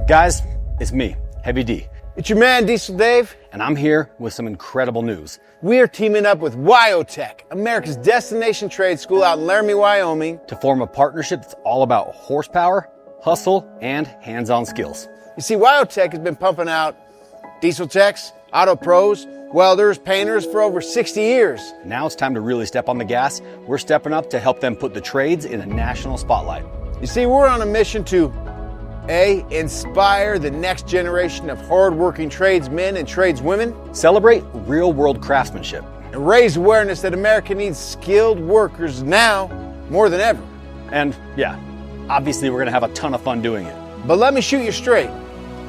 Guys, it's me, Heavy D. It's your man, Diesel Dave. And I'm here with some incredible news. We are teaming up with WyoTech, America's destination trade school out in Laramie, Wyoming, To form a partnership that's all about horsepower, hustle, and hands-on skills. You see, WyoTech has been pumping out diesel techs, auto pros, welders, painters for over 60 years. Now it's time to really step on the gas. We're stepping up to help them put the trades in a national spotlight. You see, we're on a mission to A, inspire the next generation of hardworking tradesmen and tradeswomen, Celebrate real-world craftsmanship. and raise awareness that America needs skilled workers now more than ever. And yeah, obviously we're gonna have a ton of fun doing it. But let me shoot you straight.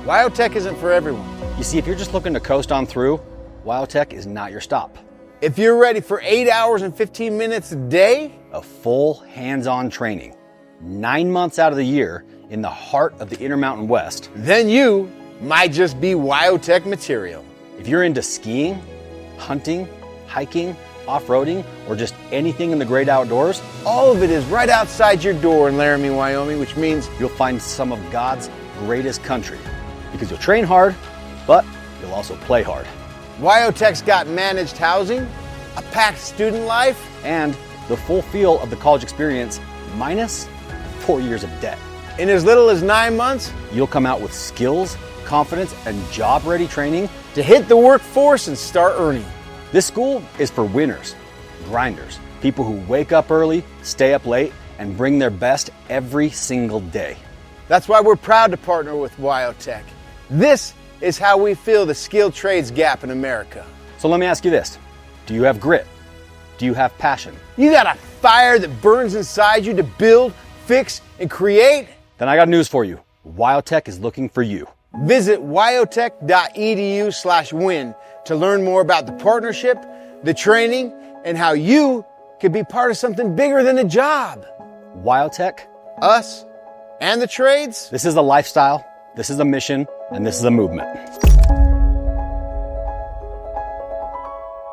WyoTech isn't for everyone. You see, if you're just looking to coast on through, WyoTech is not your stop. If you're ready for 8 hours and 15 minutes a day, A full hands-on training, 9 months out of the year in the heart of the Intermountain West. then you might just be WyoTech material. If you're into skiing, hunting, hiking, off-roading, or just anything in the great outdoors, All of it is right outside your door in Laramie, Wyoming, which means you'll find some of God's greatest country. Because you'll train hard, but you'll also play hard. WyoTech's got managed housing, a packed student life, And the full feel of the college experience minus 4 years of debt. in as little as 9 months You'll come out with skills, confidence, and job-ready training. to hit the workforce and start earning. This school is for winners, grinders, people who wake up early, stay up late, and bring their best every single day. That's why we're proud to partner with WyoTech. This is how we fill the skilled trades gap in America. So let me ask you this. Do you have grit? Do you have passion? You got a fire that burns inside you to build, fix, and create? Then I got news for you. WyoTech is looking for you. Visit wyotech.edu/win to learn more about the partnership, the training, and how you could be part of something bigger than a job. WyoTech, Us and the trades. this is a lifestyle, this is a mission, and this is a movement.